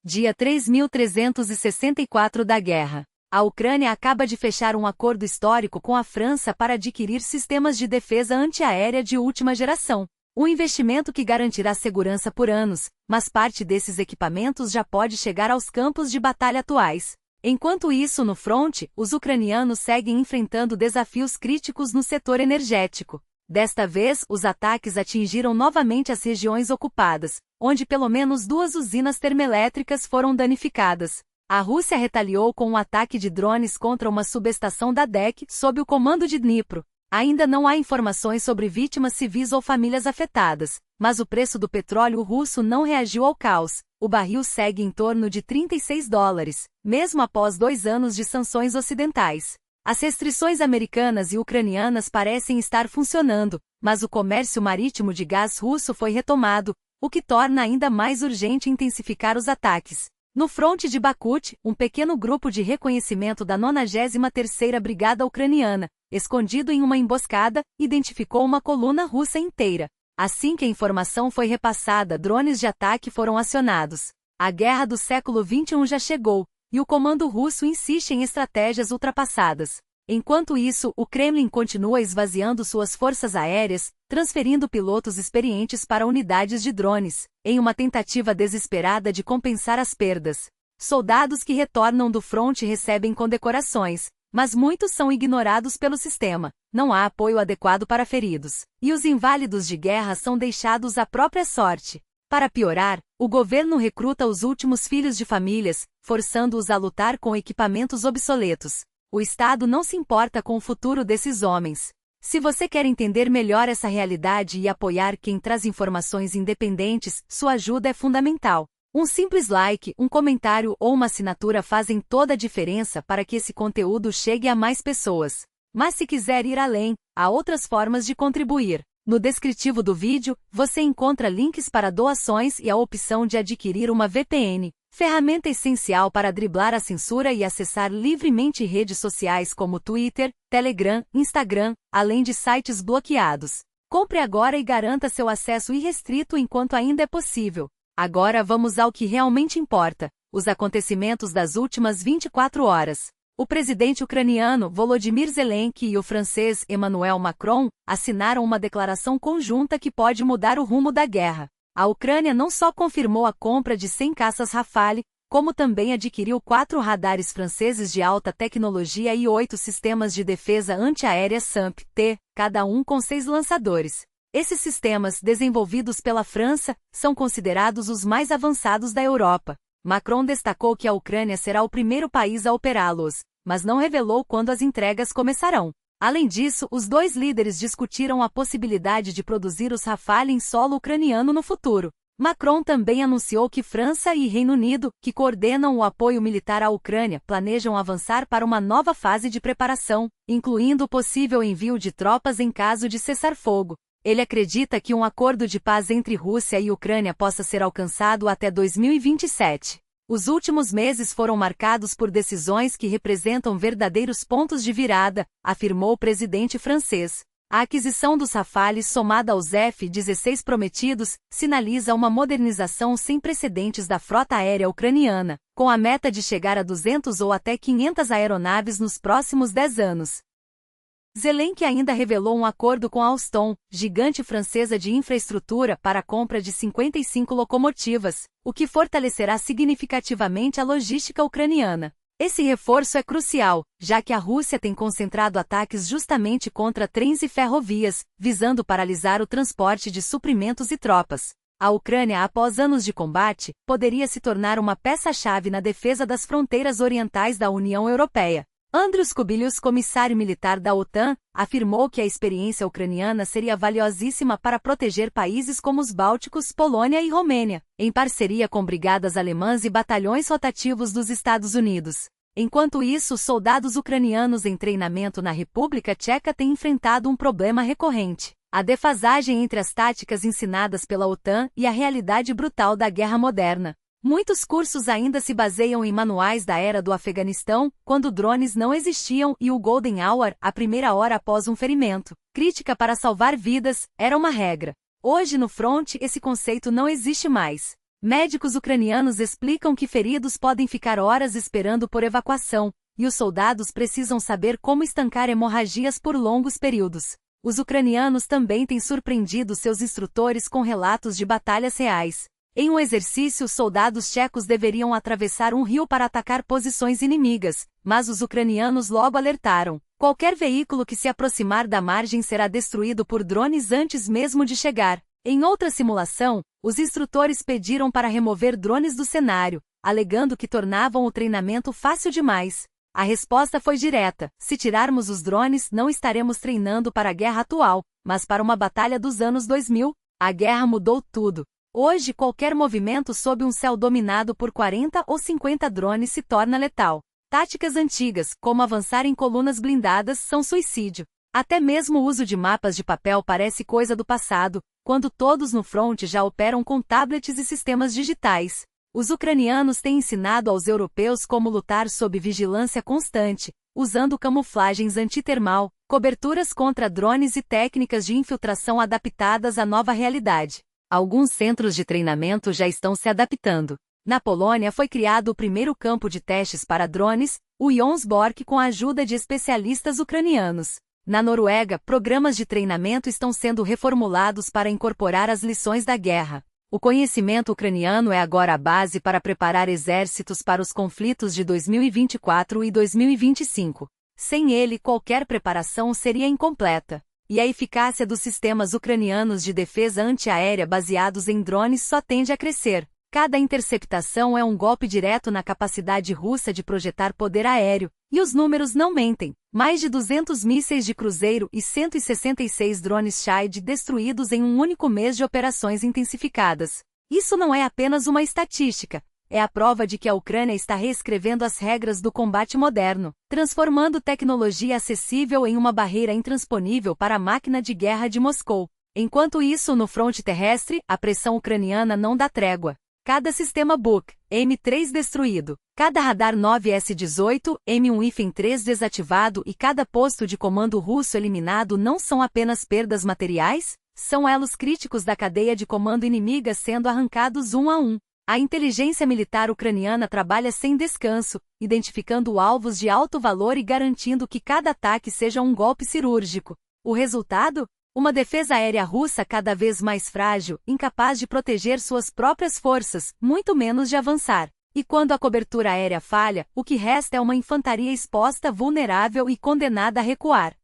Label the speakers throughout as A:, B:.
A: Dia 3364 da guerra. A Ucrânia acaba de fechar um acordo histórico com a França para adquirir sistemas de defesa antiaérea de última geração. Um investimento que garantirá segurança por anos, mas parte desses equipamentos já pode chegar aos campos de batalha atuais. Enquanto isso, no fronte, os ucranianos seguem enfrentando desafios críticos no setor energético. Desta vez, os ataques atingiram novamente as regiões ocupadas, onde pelo menos 2 usinas termoelétricas foram danificadas. A Rússia retaliou com um ataque de drones contra uma subestação da DEC sob o comando de Dnipro. Ainda não há informações sobre vítimas civis ou famílias afetadas, mas o preço do petróleo russo não reagiu ao caos. O barril segue em torno de $36, mesmo após 2 anos de sanções ocidentais. As restrições americanas e ucranianas parecem estar funcionando, mas o comércio marítimo de gás russo foi retomado, o que torna ainda mais urgente intensificar os ataques. No fronte de Bakhmut, um pequeno grupo de reconhecimento da 93ª Brigada Ucraniana, escondido em uma emboscada, identificou uma coluna russa inteira. Assim que a informação foi repassada, drones de ataque foram acionados. A guerra do século XXI já chegou, e o comando russo insiste em estratégias ultrapassadas. Enquanto isso, o Kremlin continua esvaziando suas forças aéreas, transferindo pilotos experientes para unidades de drones, em uma tentativa desesperada de compensar as perdas. Soldados que retornam do fronte recebem condecorações, mas muitos são ignorados pelo sistema. Não há apoio adequado para feridos, e os inválidos de guerra são deixados à própria sorte. Para piorar, o governo recruta os últimos filhos de famílias, forçando-os a lutar com equipamentos obsoletos. O Estado não se importa com o futuro desses homens. Se você quer entender melhor essa realidade e apoiar quem traz informações independentes, sua ajuda é fundamental. Um simples like, um comentário ou uma assinatura fazem toda a diferença para que esse conteúdo chegue a mais pessoas. Mas se quiser ir além, há outras formas de contribuir. No descritivo do vídeo, você encontra links para doações e a opção de adquirir uma VPN, ferramenta essencial para driblar a censura e acessar livremente redes sociais como Twitter, Telegram, Instagram, além de sites bloqueados. Compre agora e garanta seu acesso irrestrito enquanto ainda é possível. Agora vamos ao que realmente importa: os acontecimentos das últimas 24 horas. O presidente ucraniano Volodymyr Zelensky e o francês Emmanuel Macron assinaram uma declaração conjunta que pode mudar o rumo da guerra. A Ucrânia não só confirmou a compra de 100 caças Rafale, como também adquiriu 4 radares franceses de alta tecnologia e 8 sistemas de defesa antiaérea SAMP-T, cada um com 6 lançadores. Esses sistemas, desenvolvidos pela França, são considerados os mais avançados da Europa. Macron destacou que a Ucrânia será o primeiro país a operá-los, mas não revelou quando as entregas começarão. Além disso, os dois líderes discutiram a possibilidade de produzir os Rafale em solo ucraniano no futuro. Macron também anunciou que França e Reino Unido, que coordenam o apoio militar à Ucrânia, planejam avançar para uma nova fase de preparação, incluindo o possível envio de tropas em caso de cessar-fogo. Ele acredita que um acordo de paz entre Rússia e Ucrânia possa ser alcançado até 2027. Os últimos meses foram marcados por decisões que representam verdadeiros pontos de virada, afirmou o presidente francês. A aquisição dos Rafale, somada aos F-16 prometidos, sinaliza uma modernização sem precedentes da frota aérea ucraniana, com a meta de chegar a 200 ou até 500 aeronaves nos próximos 10 anos. Zelensky ainda revelou um acordo com a Alstom, gigante francesa de infraestrutura, para a compra de 55 locomotivas, o que fortalecerá significativamente a logística ucraniana. Esse reforço é crucial, já que a Rússia tem concentrado ataques justamente contra trens e ferrovias, visando paralisar o transporte de suprimentos e tropas. A Ucrânia, após anos de combate, poderia se tornar uma peça-chave na defesa das fronteiras orientais da União Europeia. Andrius Kubilius, comissário militar da OTAN, afirmou que a experiência ucraniana seria valiosíssima para proteger países como os Bálticos, Polônia e Romênia, em parceria com brigadas alemãs e batalhões rotativos dos Estados Unidos. Enquanto isso, soldados ucranianos em treinamento na República Tcheca têm enfrentado um problema recorrente: a defasagem entre as táticas ensinadas pela OTAN e a realidade brutal da guerra moderna. Muitos cursos ainda se baseiam em manuais da era do Afeganistão, quando drones não existiam e o Golden Hour, a primeira hora após um ferimento, crítica para salvar vidas, era uma regra. Hoje no fronte esse conceito não existe mais. Médicos ucranianos explicam que feridos podem ficar horas esperando por evacuação, e os soldados precisam saber como estancar hemorragias por longos períodos. Os ucranianos também têm surpreendido seus instrutores com relatos de batalhas reais. Em um exercício, soldados tchecos deveriam atravessar um rio para atacar posições inimigas, mas os ucranianos logo alertaram: qualquer veículo que se aproximar da margem será destruído por drones antes mesmo de chegar. Em outra simulação, os instrutores pediram para remover drones do cenário, alegando que tornavam o treinamento fácil demais. A resposta foi direta: se tirarmos os drones, não estaremos treinando para a guerra atual, mas para uma batalha dos anos 2000. A guerra mudou tudo. Hoje, qualquer movimento sob um céu dominado por 40 ou 50 drones se torna letal. Táticas antigas, como avançar em colunas blindadas, são suicídio. Até mesmo o uso de mapas de papel parece coisa do passado, quando todos no fronte já operam com tablets e sistemas digitais. Os ucranianos têm ensinado aos europeus como lutar sob vigilância constante, usando camuflagens antitermal, coberturas contra drones e técnicas de infiltração adaptadas à nova realidade. Alguns centros de treinamento já estão se adaptando. Na Polônia foi criado o primeiro campo de testes para drones, o Jonsborg, com a ajuda de especialistas ucranianos. Na Noruega, programas de treinamento estão sendo reformulados para incorporar as lições da guerra. O conhecimento ucraniano é agora a base para preparar exércitos para os conflitos de 2024 e 2025. Sem ele, qualquer preparação seria incompleta. E a eficácia dos sistemas ucranianos de defesa antiaérea baseados em drones só tende a crescer. Cada interceptação é um golpe direto na capacidade russa de projetar poder aéreo, e os números não mentem. Mais de 200 mísseis de cruzeiro e 166 drones Shahed destruídos em um único mês de operações intensificadas. Isso não é apenas uma estatística. É a prova de que a Ucrânia está reescrevendo as regras do combate moderno, transformando tecnologia acessível em uma barreira intransponível para a máquina de guerra de Moscou. Enquanto isso, no fronte terrestre, a pressão ucraniana não dá trégua. Cada sistema Buk M3 destruído, cada radar 9S-18 M1-3 desativado e cada posto de comando russo eliminado não são apenas perdas materiais, são elos críticos da cadeia de comando inimiga sendo arrancados um a um. A inteligência militar ucraniana trabalha sem descanso, identificando alvos de alto valor e garantindo que cada ataque seja um golpe cirúrgico. O resultado? Uma defesa aérea russa cada vez mais frágil, incapaz de proteger suas próprias forças, muito menos de avançar. E quando a cobertura aérea falha, o que resta é uma infantaria exposta, vulnerável e condenada a recuar.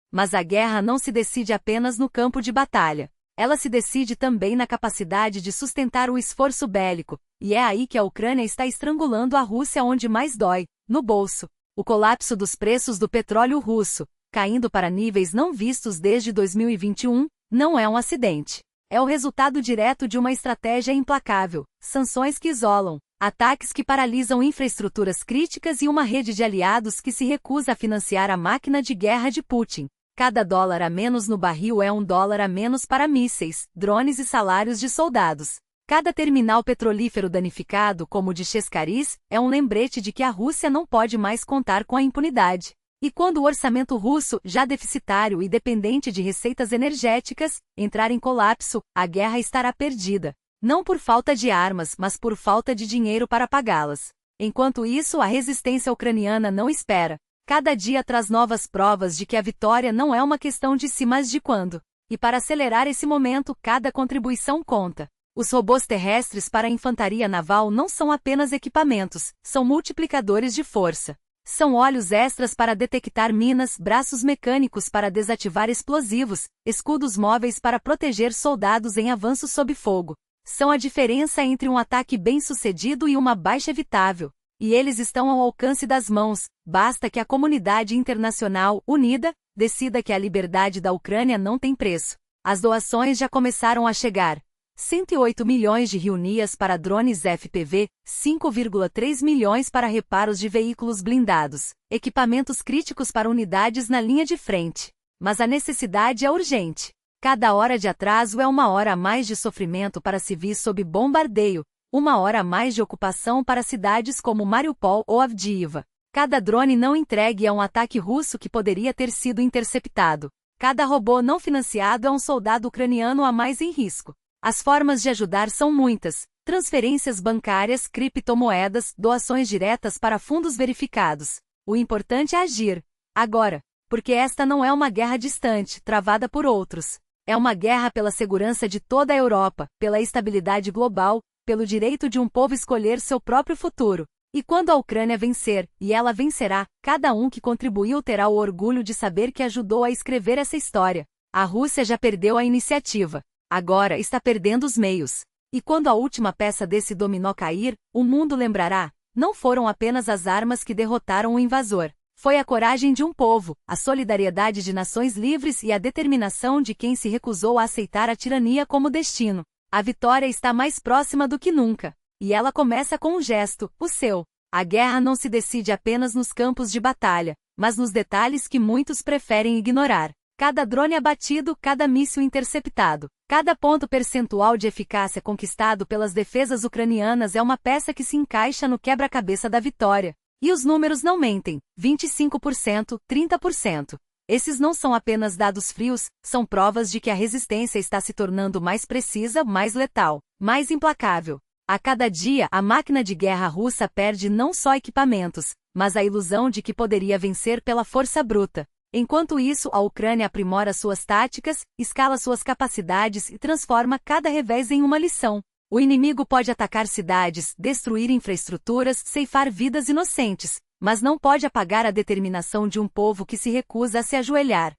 A: Mas a guerra não se decide apenas no campo de batalha. Ela se decide também na capacidade de sustentar o esforço bélico, e é aí que a Ucrânia está estrangulando a Rússia onde mais dói, no bolso. O colapso dos preços do petróleo russo, caindo para níveis não vistos desde 2021, não é um acidente. É o resultado direto de uma estratégia implacável, sanções que isolam, ataques que paralisam infraestruturas críticas e uma rede de aliados que se recusa a financiar a máquina de guerra de Putin. Cada dólar a menos no barril é um dólar a menos para mísseis, drones e salários de soldados. Cada terminal petrolífero danificado, como o de Cheskariz, é um lembrete de que a Rússia não pode mais contar com a impunidade. E quando o orçamento russo, já deficitário e dependente de receitas energéticas, entrar em colapso, a guerra estará perdida. Não por falta de armas, mas por falta de dinheiro para pagá-las. Enquanto isso, a resistência ucraniana não espera. Cada dia traz novas provas de que a vitória não é uma questão de se, mas de quando. E para acelerar esse momento, cada contribuição conta. Os robôs terrestres para a infantaria naval não são apenas equipamentos, são multiplicadores de força. São olhos extras para detectar minas, braços mecânicos para desativar explosivos, escudos móveis para proteger soldados em avanço sob fogo. São a diferença entre um ataque bem-sucedido e uma baixa evitável. E eles estão ao alcance das mãos, basta que a comunidade internacional, unida, decida que a liberdade da Ucrânia não tem preço. As doações já começaram a chegar. 108 milhões de hryvnias para drones FPV, 5,3 milhões para reparos de veículos blindados, equipamentos críticos para unidades na linha de frente. Mas a necessidade é urgente. Cada hora de atraso é uma hora a mais de sofrimento para civis sob bombardeio, uma hora a mais de ocupação para cidades como Mariupol ou Avdiivka. Cada drone não entregue é um ataque russo que poderia ter sido interceptado. Cada robô não financiado é um soldado ucraniano a mais em risco. As formas de ajudar são muitas. transferências bancárias, criptomoedas, doações diretas para fundos verificados. O importante é agir agora, porque esta não é uma guerra distante, travada por outros. É uma guerra pela segurança de toda a Europa, pela estabilidade global, pelo direito de um povo escolher seu próprio futuro. E quando a Ucrânia vencer, e ela vencerá, cada um que contribuiu terá o orgulho de saber que ajudou a escrever essa história. A Rússia já perdeu a iniciativa. Agora está perdendo os meios. E quando a última peça desse dominó cair, o mundo lembrará: não foram apenas as armas que derrotaram o invasor. Foi a coragem de um povo, a solidariedade de nações livres e a determinação de quem se recusou a aceitar a tirania como destino. A vitória está mais próxima do que nunca. E ela começa com um gesto, o seu. A guerra não se decide apenas nos campos de batalha, mas nos detalhes que muitos preferem ignorar. Cada drone abatido, cada míssil interceptado, cada ponto percentual de eficácia conquistado pelas defesas ucranianas é uma peça que se encaixa no quebra-cabeça da vitória. E os números não mentem, 25%, 30%. Esses não são apenas dados frios, são provas de que a resistência está se tornando mais precisa, mais letal, mais implacável. A cada dia, a máquina de guerra russa perde não só equipamentos, mas a ilusão de que poderia vencer pela força bruta. Enquanto isso, a Ucrânia aprimora suas táticas, escala suas capacidades e transforma cada revés em uma lição. O inimigo pode atacar cidades, destruir infraestruturas, ceifar vidas inocentes, mas não pode apagar a determinação de um povo que se recusa a se ajoelhar.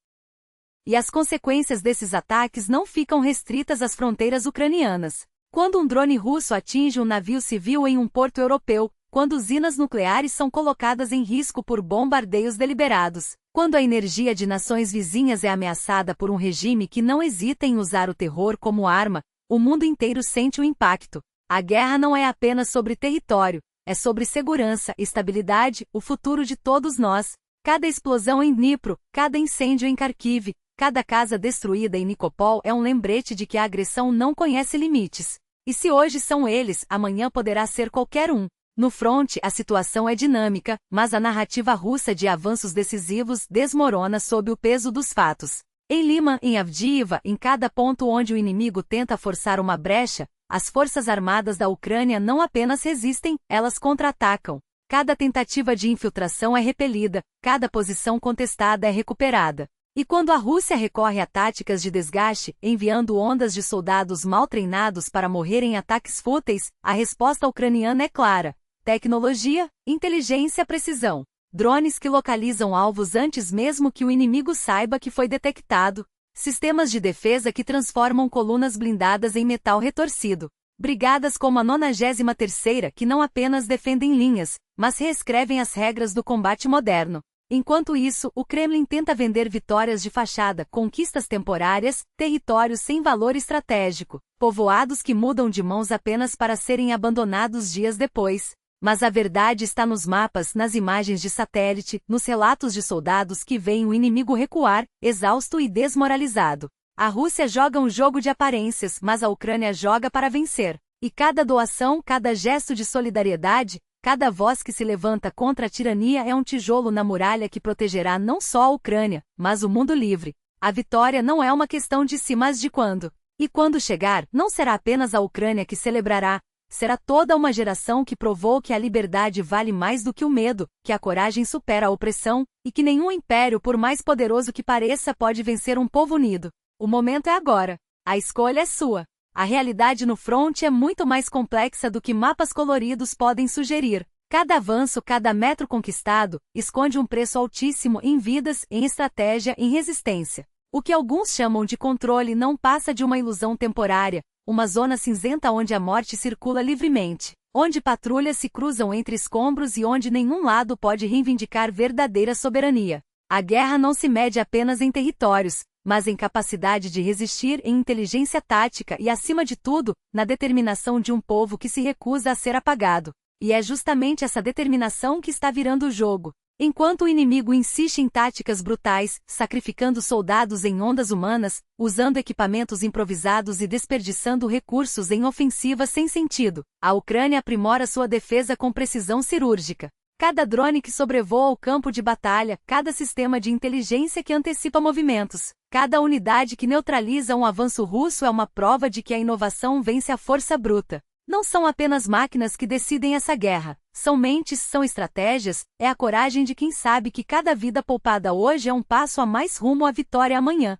A: E as consequências desses ataques não ficam restritas às fronteiras ucranianas. Quando um drone russo atinge um navio civil em um porto europeu, quando usinas nucleares são colocadas em risco por bombardeios deliberados, quando a energia de nações vizinhas é ameaçada por um regime que não hesita em usar o terror como arma, o mundo inteiro sente o impacto. A guerra não é apenas sobre território, é sobre segurança, estabilidade, o futuro de todos nós. Cada explosão em Dnipro, cada incêndio em Kharkiv, cada casa destruída em Nikopol é um lembrete de que a agressão não conhece limites. E se hoje são eles, amanhã poderá ser qualquer um. No fronte, a situação é dinâmica, mas a narrativa russa de avanços decisivos desmorona sob o peso dos fatos. Em Liman, em Avdiivka, em cada ponto onde o inimigo tenta forçar uma brecha, as forças armadas da Ucrânia não apenas resistem, elas contra-atacam. Cada tentativa de infiltração é repelida, cada posição contestada é recuperada. E quando a Rússia recorre a táticas de desgaste, enviando ondas de soldados mal treinados para morrer em ataques fúteis, a resposta ucraniana é clara: tecnologia, inteligência, precisão. Drones que localizam alvos antes mesmo que o inimigo saiba que foi detectado. Sistemas de defesa que transformam colunas blindadas em metal retorcido. Brigadas como a 93ª que não apenas defendem linhas, mas reescrevem as regras do combate moderno. Enquanto isso, o Kremlin tenta vender vitórias de fachada, conquistas temporárias, territórios sem valor estratégico, povoados que mudam de mãos apenas para serem abandonados dias depois. Mas a verdade está nos mapas, nas imagens de satélite, nos relatos de soldados que veem o inimigo recuar, exausto e desmoralizado. A Rússia joga um jogo de aparências, mas a Ucrânia joga para vencer. E cada doação, cada gesto de solidariedade, cada voz que se levanta contra a tirania é um tijolo na muralha que protegerá não só a Ucrânia, mas o mundo livre. A vitória não é uma questão de se, mas de quando. E quando chegar, não será apenas a Ucrânia que celebrará, será toda uma geração que provou que a liberdade vale mais do que o medo, que a coragem supera a opressão, e que nenhum império, por mais poderoso que pareça, pode vencer um povo unido. O momento é agora. A escolha é sua. A realidade no fronte é muito mais complexa do que mapas coloridos podem sugerir. Cada avanço, cada metro conquistado, esconde um preço altíssimo em vidas, em estratégia, em resistência. O que alguns chamam de controle não passa de uma ilusão temporária, uma zona cinzenta onde a morte circula livremente, onde patrulhas se cruzam entre escombros e onde nenhum lado pode reivindicar verdadeira soberania. A guerra não se mede apenas em territórios, mas em capacidade de resistir, em inteligência tática e, acima de tudo, na determinação de um povo que se recusa a ser apagado. E é justamente essa determinação que está virando o jogo. Enquanto o inimigo insiste em táticas brutais, sacrificando soldados em ondas humanas, usando equipamentos improvisados e desperdiçando recursos em ofensivas sem sentido, a Ucrânia aprimora sua defesa com precisão cirúrgica. Cada drone que sobrevoa o campo de batalha, cada sistema de inteligência que antecipa movimentos, cada unidade que neutraliza um avanço russo é uma prova de que a inovação vence a força bruta. Não são apenas máquinas que decidem essa guerra. São mentes, são estratégias, é a coragem de quem sabe que cada vida poupada hoje é um passo a mais rumo à vitória amanhã.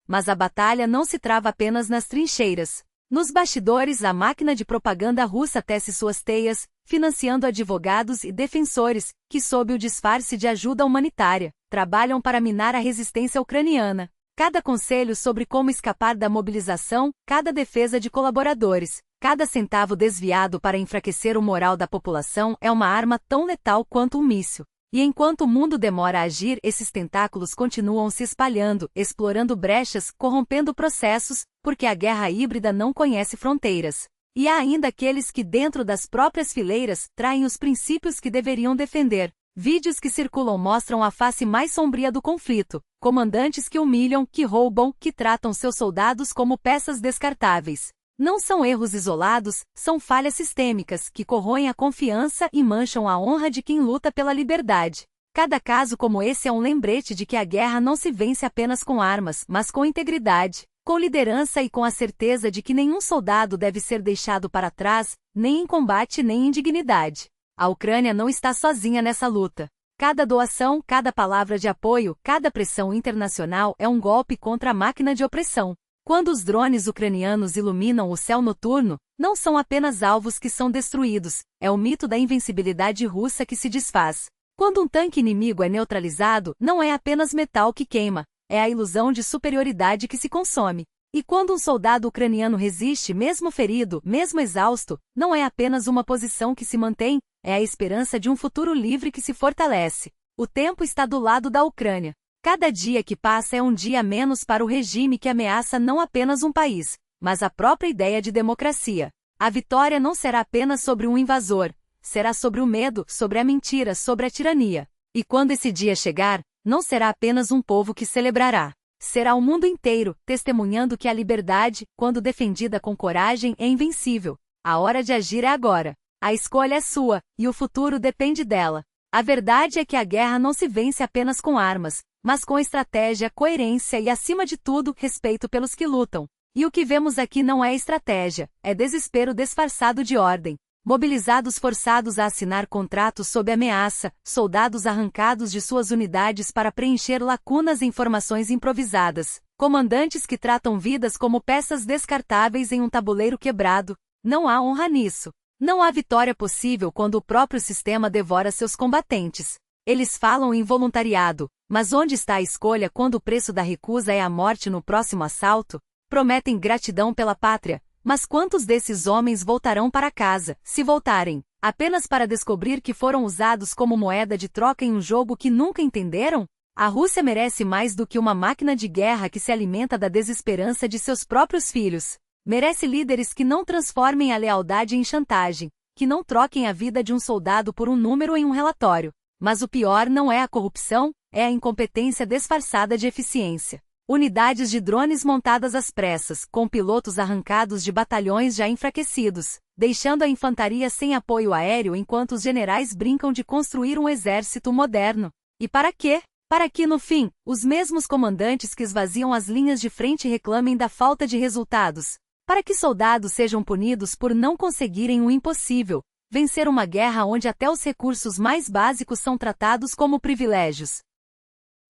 A: Mas a batalha não se trava apenas nas trincheiras. Nos bastidores, a máquina de propaganda russa tece suas teias, financiando advogados e defensores, que sob o disfarce de ajuda humanitária, trabalham para minar a resistência ucraniana. Cada conselho sobre como escapar da mobilização, cada defesa de colaboradores, cada centavo desviado para enfraquecer o moral da população é uma arma tão letal quanto um míssil. E enquanto o mundo demora a agir, esses tentáculos continuam se espalhando, explorando brechas, corrompendo processos, porque a guerra híbrida não conhece fronteiras. E há ainda aqueles que, dentro das próprias fileiras, traem os princípios que deveriam defender. Vídeos que circulam mostram a face mais sombria do conflito. Comandantes que humilham, que roubam, que tratam seus soldados como peças descartáveis. Não são erros isolados, são falhas sistêmicas que corroem a confiança e mancham a honra de quem luta pela liberdade. Cada caso como esse é um lembrete de que a guerra não se vence apenas com armas, mas com integridade, com liderança e com a certeza de que nenhum soldado deve ser deixado para trás, nem em combate nem em dignidade. A Ucrânia não está sozinha nessa luta. Cada doação, cada palavra de apoio, cada pressão internacional é um golpe contra a máquina de opressão. Quando os drones ucranianos iluminam o céu noturno, não são apenas alvos que são destruídos, é o mito da invencibilidade russa que se desfaz. Quando um tanque inimigo é neutralizado, não é apenas metal que queima, é a ilusão de superioridade que se consome. E quando um soldado ucraniano resiste, mesmo ferido, mesmo exausto, não é apenas uma posição que se mantém, é a esperança de um futuro livre que se fortalece. O tempo está do lado da Ucrânia. Cada dia que passa é um dia a menos para o regime que ameaça não apenas um país, mas a própria ideia de democracia. A vitória não será apenas sobre um invasor, será sobre o medo, sobre a mentira, sobre a tirania. E quando esse dia chegar, não será apenas um povo que celebrará. Será o mundo inteiro, testemunhando que a liberdade, quando defendida com coragem, é invencível. A hora de agir é agora. A escolha é sua, e o futuro depende dela. A verdade é que a guerra não se vence apenas com armas, mas com estratégia, coerência e, acima de tudo, respeito pelos que lutam. E o que vemos aqui não é estratégia, é desespero disfarçado de ordem. Mobilizados forçados a assinar contratos sob ameaça, soldados arrancados de suas unidades para preencher lacunas em informações improvisadas, comandantes que tratam vidas como peças descartáveis em um tabuleiro quebrado. Não há honra nisso. Não há vitória possível quando o próprio sistema devora seus combatentes. Eles falam em voluntariado, mas onde está a escolha quando o preço da recusa é a morte no próximo assalto? Prometem gratidão pela pátria, mas quantos desses homens voltarão para casa, se voltarem, apenas para descobrir que foram usados como moeda de troca em um jogo que nunca entenderam? A Rússia merece mais do que uma máquina de guerra que se alimenta da desesperança de seus próprios filhos. Merece líderes que não transformem a lealdade em chantagem, que não troquem a vida de um soldado por um número em um relatório. Mas o pior não é a corrupção, é a incompetência disfarçada de eficiência. Unidades de drones montadas às pressas, com pilotos arrancados de batalhões já enfraquecidos, deixando a infantaria sem apoio aéreo enquanto os generais brincam de construir um exército moderno. E para quê? Para que, no fim, os mesmos comandantes que esvaziam as linhas de frente reclamem da falta de resultados. Para que soldados sejam punidos por não conseguirem o impossível, vencer uma guerra onde até os recursos mais básicos são tratados como privilégios.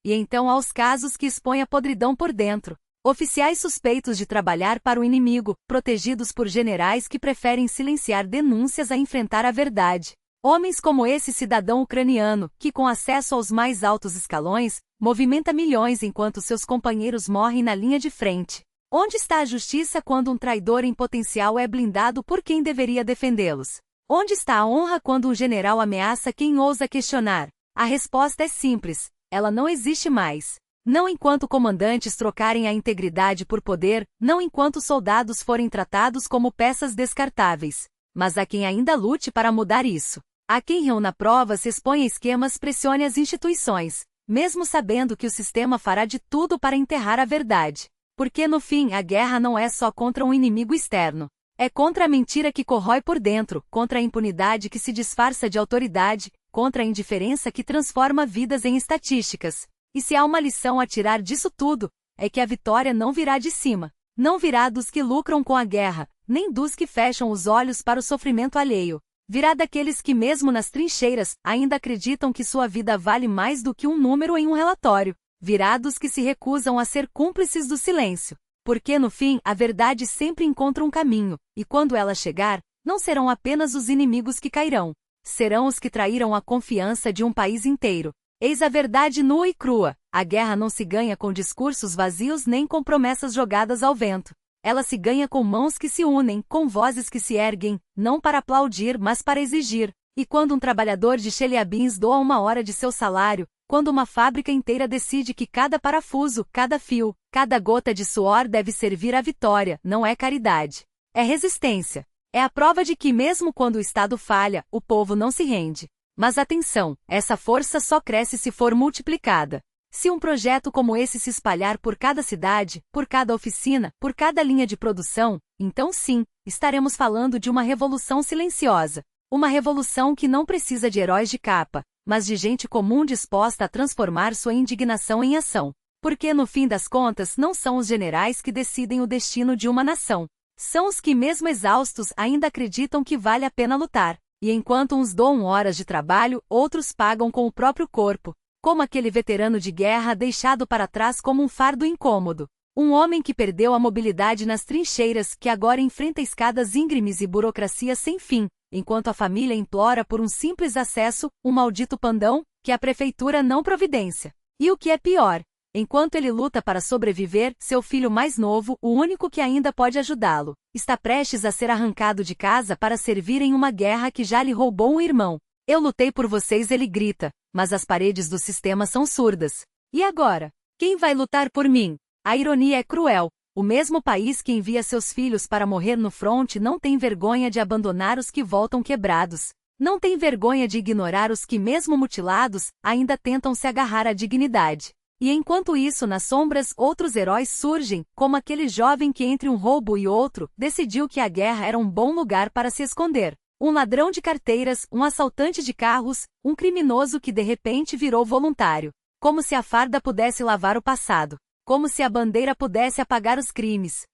A: E então há os casos que expõem a podridão por dentro. Oficiais suspeitos de trabalhar para o inimigo, protegidos por generais que preferem silenciar denúncias a enfrentar a verdade. Homens como esse cidadão ucraniano, que com acesso aos mais altos escalões, movimenta milhões enquanto seus companheiros morrem na linha de frente. Onde está a justiça quando um traidor em potencial é blindado por quem deveria defendê-los? Onde está a honra quando um general ameaça quem ousa questionar? A resposta é simples. Ela não existe mais. Não enquanto comandantes trocarem a integridade por poder, não enquanto soldados forem tratados como peças descartáveis. Mas há quem ainda lute para mudar isso. Há quem reúna provas, exponha esquemas, pressione as instituições, mesmo sabendo que o sistema fará de tudo para enterrar a verdade. Porque no fim, a guerra não é só contra um inimigo externo. É contra a mentira que corrói por dentro, contra a impunidade que se disfarça de autoridade, contra a indiferença que transforma vidas em estatísticas. E se há uma lição a tirar disso tudo, é que a vitória não virá de cima, não virá dos que lucram com a guerra, nem dos que fecham os olhos para o sofrimento alheio. Virá daqueles que mesmo nas trincheiras, ainda acreditam que sua vida vale mais do que um número em um relatório. Virá dos que se recusam a ser cúmplices do silêncio. Porque no fim, a verdade sempre encontra um caminho, e quando ela chegar, não serão apenas os inimigos que cairão. Serão os que traíram a confiança de um país inteiro. Eis a verdade nua e crua. A guerra não se ganha com discursos vazios nem com promessas jogadas ao vento. Ela se ganha com mãos que se unem, com vozes que se erguem, não para aplaudir, mas para exigir. E quando um trabalhador de Chelyabinsk doa 1 hora de seu salário, quando uma fábrica inteira decide que cada parafuso, cada fio, cada gota de suor deve servir à vitória, não é caridade. É resistência. É a prova de que mesmo quando o Estado falha, o povo não se rende. Mas atenção, essa força só cresce se for multiplicada. Se um projeto como esse se espalhar por cada cidade, por cada oficina, por cada linha de produção, então sim, estaremos falando de uma revolução silenciosa. Uma revolução que não precisa de heróis de capa, mas de gente comum disposta a transformar sua indignação em ação. Porque no fim das contas não são os generais que decidem o destino de uma nação. São os que mesmo exaustos ainda acreditam que vale a pena lutar. E enquanto uns doam horas de trabalho, outros pagam com o próprio corpo. Como aquele veterano de guerra deixado para trás como um fardo incômodo. Um homem que perdeu a mobilidade nas trincheiras, que agora enfrenta escadas íngremes e burocracia sem fim, enquanto a família implora por um simples acesso, um maldito pandão, que a prefeitura não providencia. E o que é pior, enquanto ele luta para sobreviver, seu filho mais novo, o único que ainda pode ajudá-lo, está prestes a ser arrancado de casa para servir em uma guerra que já lhe roubou um irmão. Eu lutei por vocês, ele grita, mas as paredes do sistema são surdas. E agora? Quem vai lutar por mim? A ironia é cruel. O mesmo país que envia seus filhos para morrer no fronte não tem vergonha de abandonar os que voltam quebrados. Não tem vergonha de ignorar os que, mesmo mutilados, ainda tentam se agarrar à dignidade. E enquanto isso, nas sombras, outros heróis surgem, como aquele jovem que entre um roubo e outro, decidiu que a guerra era um bom lugar para se esconder. Um ladrão de carteiras, um assaltante de carros, um criminoso que de repente virou voluntário. Como se a farda pudesse lavar o passado. Como se a bandeira pudesse apagar os crimes.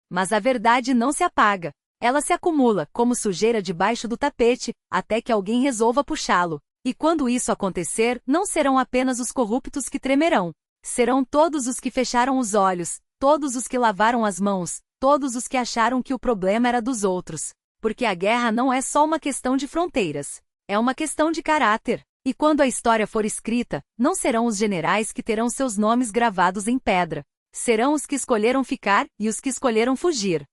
A: Mas a verdade não se apaga. Ela se acumula, como sujeira debaixo do tapete, até que alguém resolva puxá-lo. E quando isso acontecer, não serão apenas os corruptos que tremerão. Serão todos os que fecharam os olhos, todos os que lavaram as mãos, todos os que acharam que o problema era dos outros. Porque a guerra não é só uma questão de fronteiras. É uma questão de caráter. E quando a história for escrita, não serão os generais que terão seus nomes gravados em pedra. Serão os que escolheram ficar e os que escolheram fugir.